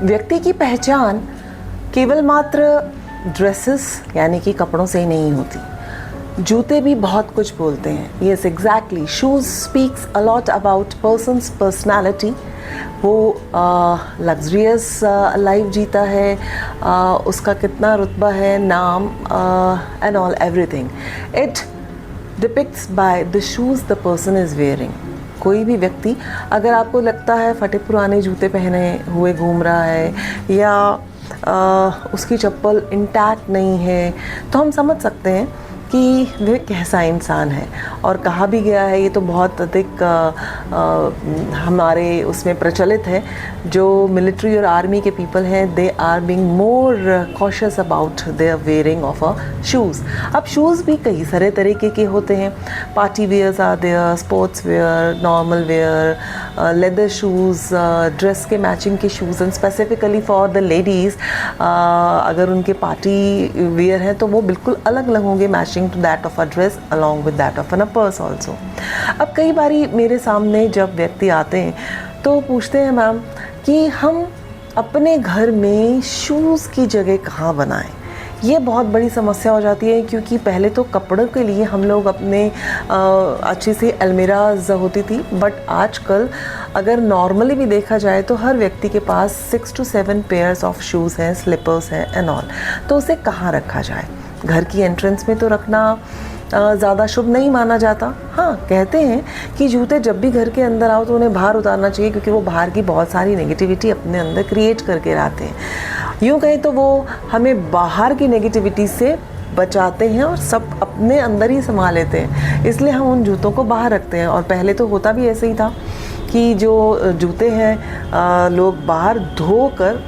व्यक्ति की पहचान केवल मात्र ड्रेसेस यानी कि कपड़ों से ही नहीं होती, जूते भी बहुत कुछ बोलते हैं। Yes exactly, shoes speaks a lot about persons personality. वो लग्जरियस लाइफ जीता है, उसका कितना रुतबा है, नाम and all everything. It depicts by the shoes the person is wearing. कोई भी व्यक्ति अगर आपको लगता है फटे पुराने जूते पहने हुए घूम रहा है या उसकी चप्पल इंटैक्ट नहीं है, तो हम समझ सकते हैं कि वह कैसा इंसान है। और कहा भी गया है, ये तो बहुत अधिक हमारे उसमें प्रचलित है, जो मिलिट्री और आर्मी के पीपल हैं, they are being more cautious about their wearing of a shoes. अब शूज़ भी कई सारे तरीके के होते हैं। Party wears are there, sports wear, normal wear, leather shoes, dress के मैचिंग के shoes, and specifically for the ladies अगर उनके पार्टी वेयर हैं तो वो बिल्कुल अलग अलग होंगे, matching to that of a dress along with that of a purse also। अब कई बारी मेरे सामने जब व्यक्ति आते हैं तो पूछते हैं मैम कि हम अपने घर में शूज़ की जगह कहाँ बनाएं। ये बहुत बड़ी समस्या हो जाती है, क्योंकि पहले तो कपड़ों के लिए हम लोग अपने अच्छी सी अलमीराज होती थी, बट आजकल अगर नॉर्मली भी देखा जाए तो हर व्यक्ति के पास 6 to 7 पेयर्स ऑफ शूज़ हैं, स्लीपर्स हैं एंड ऑल। तो उसे कहाँ रखा जाए? घर की एंट्रेंस में तो रखना ज़्यादा शुभ नहीं माना जाता। हाँ, कहते हैं कि जूते जब भी घर के अंदर आओ तो उन्हें बाहर उतारना चाहिए, क्योंकि वो बाहर की बहुत सारी नेगेटिविटी अपने अंदर क्रिएट करके लाते हैं। यूँ कहें तो वो हमें बाहर की नेगेटिविटी से बचाते हैं और सब अपने अंदर ही संभाल लेते हैं, इसलिए हम उन जूतों को बाहर रखते हैं। और पहले तो होता भी ऐसे ही था कि जो जूते हैं लोग बाहर धो कर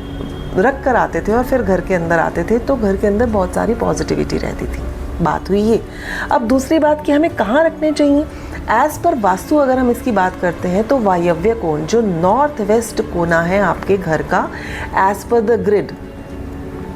रख कर आते थे और फिर घर के अंदर आते थे, तो घर के अंदर बहुत सारी पॉजिटिविटी रहती थी। बात हुई ये। अब दूसरी बात कि हमें कहाँ रखने चाहिए। एज़ पर वास्तु अगर हम इसकी बात करते हैं तो वायव्य कोण, जो नॉर्थ वेस्ट कोना है आपके घर का, एज़ पर द ग्रिड,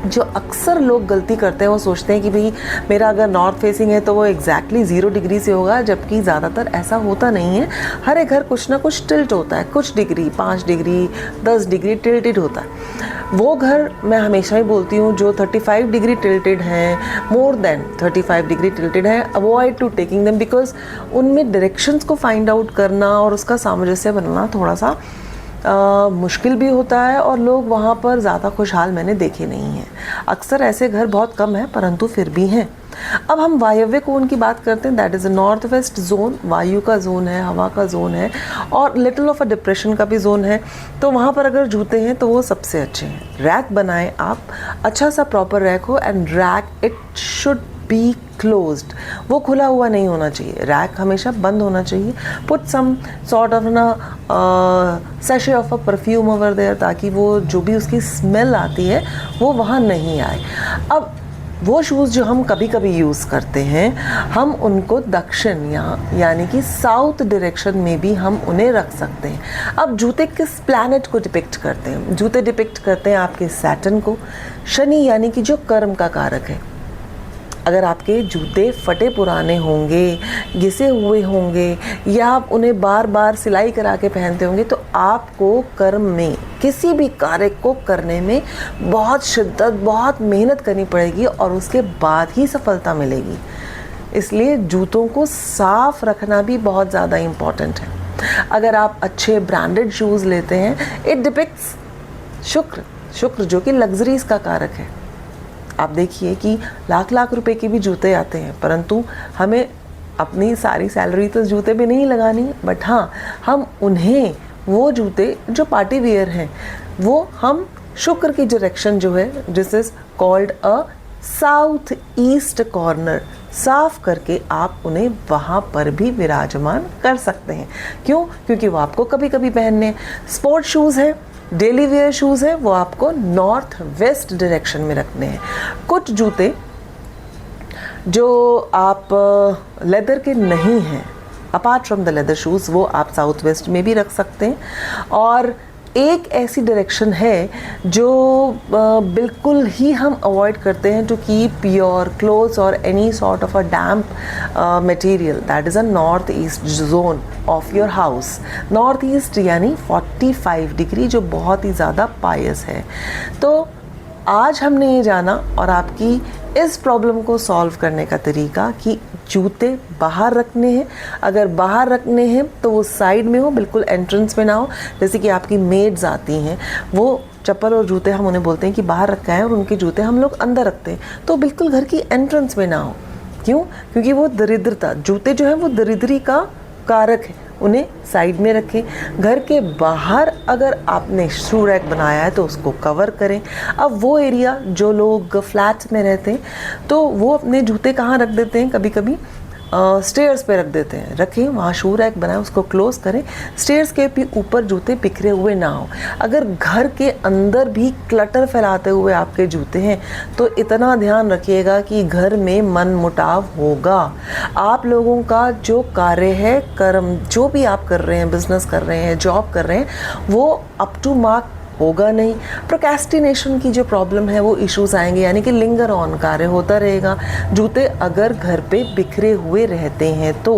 जो अक्सर लोग गलती करते हैं, वो सोचते हैं कि भाई मेरा अगर नॉर्थ फेसिंग है तो वो एग्जैक्टली 0 डिग्री से होगा, जबकि ज़्यादातर ऐसा होता नहीं है। हर एक घर कुछ ना कुछ टिल्ट होता है, कुछ डिग्री, 5 डिग्री, 10 डिग्री टिल्टेड होता है। वो घर मैं हमेशा ही बोलती हूँ जो 35 डिग्री टिल्टेड हैं, मोर देन 35 डिग्री टिल्टेड है, avoid to taking them, because उनमें डायरेक्शंस को फाइंड आउट करना और उसका सामंजस्य बनाना थोड़ा सा मुश्किल भी होता है, और लोग वहाँ पर ज़्यादा खुशहाल मैंने देखे नहीं हैं। अक्सर ऐसे घर बहुत कम हैं, परंतु फिर भी हैं। अब हम वायव्य कोण की बात करते हैं, that is a north west zone. वायु का जोन है, हवा का जोन है और लिटिल ऑफ अ डिप्रेशन का भी जोन है। तो वहाँ पर अगर जूते हैं तो वो सबसे अच्छे हैं। रैक बनाएं आप, अच्छा सा प्रॉपर रैक हो, and rack it should be closed. वो खुला हुआ नहीं होना चाहिए, रैक हमेशा बंद होना चाहिए। पुट सम सॉर्ट ऑफ ना sachet of a perfume over there, ताकि वो जो भी उसकी स्मेल आती है वो वहाँ नहीं आए। अब वो शूज़ जो हम कभी कभी यूज़ करते हैं, हम उनको दक्षिण यानी कि साउथ डायरेक्शन में भी हम उन्हें रख सकते हैं। अब जूते किस प्लैनेट को डिपिक्ट करते हैं? जूते डिपिक्ट करते हैं आपके सैटर्न को, शनि यानी कि जो कर्म का कारक है। अगर आपके जूते फटे पुराने होंगे, घिसे हुए होंगे, या आप उन्हें बार बार सिलाई करा के पहनते होंगे, तो आपको कर्म में किसी भी कार्य को करने में बहुत शिद्दत, बहुत मेहनत करनी पड़ेगी और उसके बाद ही सफलता मिलेगी। इसलिए जूतों को साफ रखना भी बहुत ज़्यादा इम्पॉर्टेंट है। अगर आप अच्छे ब्रांडेड शूज़ लेते हैं, इट डिपिक्ट्स शुक्र जो कि लग्जरीज का कारक है। आप देखिए कि लाख लाख रुपए के भी जूते आते हैं, परंतु हमें अपनी सारी सैलरी तो जूते पे नहीं लगानी, बट हाँ, हम उन्हें वो जूते जो पार्टी वियर हैं वो हम शुक्र की डायरेक्शन जो है, this is called a south east corner, साफ करके आप उन्हें वहाँ पर भी विराजमान कर सकते हैं। क्यों? क्योंकि वो आपको कभी कभी पहनने। स्पोर्ट शूज़ है, डेली वेयर शूज़ है, वो आपको नॉर्थ वेस्ट डायरेक्शन में रखने हैं। कुछ जूते जो आप लेदर के नहीं हैं, apart from the leather shoes, वो आप साउथ वेस्ट में भी रख सकते हैं। और एक ऐसी डायरेक्शन है जो बिल्कुल ही हम अवॉइड करते हैं टू कीप योर क्लोथ्स और any sort of a damp material, that is a north east zone of your house. North east यानी 45 डिग्री, जो बहुत ही ज़्यादा पायस है। तो आज हमने ये जाना और आपकी इस प्रॉब्लम को सॉल्व करने का तरीका कि जूते बाहर रखने हैं। अगर बाहर रखने हैं तो वो साइड में हो, बिल्कुल एंट्रेंस में ना हो। जैसे कि आपकी मेड्स आती हैं, वो चप्पल और जूते हम उन्हें बोलते हैं कि बाहर रखा है और उनके जूते हम लोग अंदर रखते हैं, तो बिल्कुल घर की एंट्रेंस में ना हो। क्यों? क्योंकि वो दरिद्रता, जूते जो है वो दरिद्री का कारक है, उन्हें साइड में रखें। घर के बाहर अगर आपने शू रैक बनाया है तो उसको कवर करें। अब वो एरिया, जो लोग फ्लैट्स में रहते हैं तो वो अपने जूते कहाँ रख देते हैं, कभी कभी स्टेयर्स पे रख देते हैं। रखें, वहाँ शू रैक बनाएं, उसको क्लोज करें। स्टेयर्स के भी ऊपर जूते बिखरे हुए ना हो। अगर घर के अंदर भी क्लटर फैलाते हुए आपके जूते हैं तो इतना ध्यान रखिएगा कि घर में मनमुटाव होगा। आप लोगों का जो कार्य है, कर्म जो भी आप कर रहे हैं, बिजनेस कर रहे हैं, जॉब कर रहे हैं, वो अप टू मार्क होगा नहीं। प्रोक्रेस्टिनेशन की जो प्रॉब्लम है वो इश्यूज आएंगे, यानी कि लिंगर ऑन कार्य होता रहेगा। जूते अगर घर पे बिखरे हुए रहते हैं तो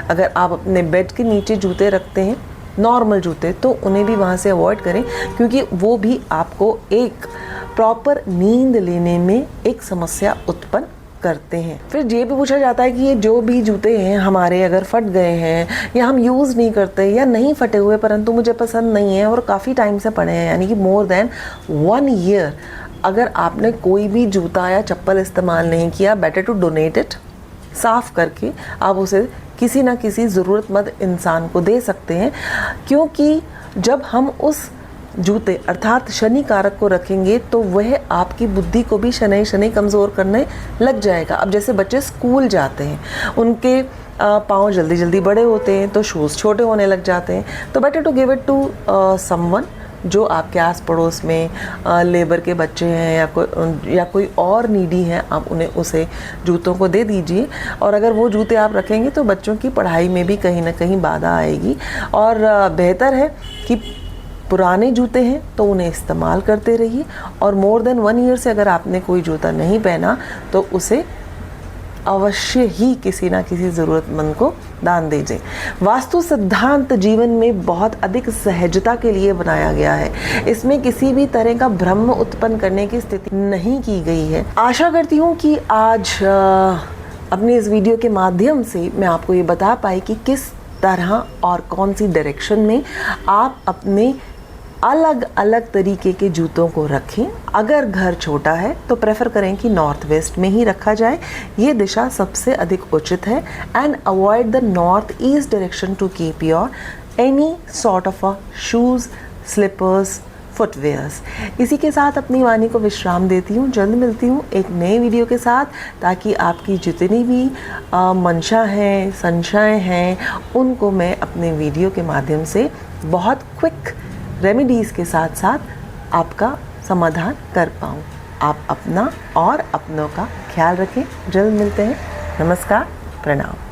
अगर आप अपने बेड के नीचे जूते रखते हैं, नॉर्मल जूते, तो उन्हें भी वहाँ से अवॉइड करें, क्योंकि वो भी आपको एक प्रॉपर नींद लेने में एक समस्या उत्पन्न करते हैं। फिर ये भी पूछा जाता है कि ये जो भी जूते हैं हमारे अगर फट गए हैं या हम यूज़ नहीं करते या नहीं फटे हुए परंतु मुझे पसंद नहीं है और काफ़ी टाइम से पड़े हैं, यानी कि मोर देन 1 ईयर, अगर आपने कोई भी जूता या चप्पल इस्तेमाल नहीं किया, बेटर टू डोनेट इट। साफ़ करके आप उसे किसी ना किसी ज़रूरतमंद इंसान को दे सकते हैं, क्योंकि जब हम उस जूते अर्थात शनि कारक को रखेंगे तो वह आपकी बुद्धि को भी शनि शनि कमज़ोर करने लग जाएगा। अब जैसे बच्चे स्कूल जाते हैं, उनके पाँव जल्दी जल्दी बड़े होते हैं तो शूज़ छोटे होने लग जाते हैं, तो better to give it to someone जो आपके आस पड़ोस में लेबर के बच्चे हैं या कोई और नीडी हैं, आप उन्हें उसे जूतों को दे दीजिए। और अगर वो जूते आप रखेंगे तो बच्चों की पढ़ाई में भी कहीं ना कहीं बाधा आएगी। और बेहतर है कि पुराने जूते हैं तो उन्हें इस्तेमाल करते रहिए, और मोर देन 1 ईयर से अगर आपने कोई जूता नहीं पहना तो उसे अवश्य ही किसी ना किसी ज़रूरतमंद को दान दीजिए। वास्तु सिद्धांत जीवन में बहुत अधिक सहजता के लिए बनाया गया है। इसमें किसी भी तरह का भ्रम उत्पन्न करने की स्थिति नहीं की गई है। आशा करती हूँ कि आज अपनी इस वीडियो के माध्यम से मैं आपको ये बता पाई कि किस तरह और कौन सी डायरेक्शन में आप अपने अलग अलग तरीके के जूतों को रखें। अगर घर छोटा है तो प्रेफर करें कि नॉर्थ वेस्ट में ही रखा जाए, ये दिशा सबसे अधिक उचित है। And avoid the north east direction to keep your any sort of a shoes, slippers, footwears. इसी के साथ अपनी वाणी को विश्राम देती हूँ। जल्द मिलती हूँ एक नए वीडियो के साथ, ताकि आपकी जितनी भी मंशा हैं, संशय हैं, उनको मैं अपने वीडियो के माध्यम से बहुत क्विक रेमेडीज़ के साथ साथ आपका समाधान कर पाऊँ। आप अपना और अपनों का ख्याल रखें। जल्द मिलते हैं। नमस्कार, प्रणाम।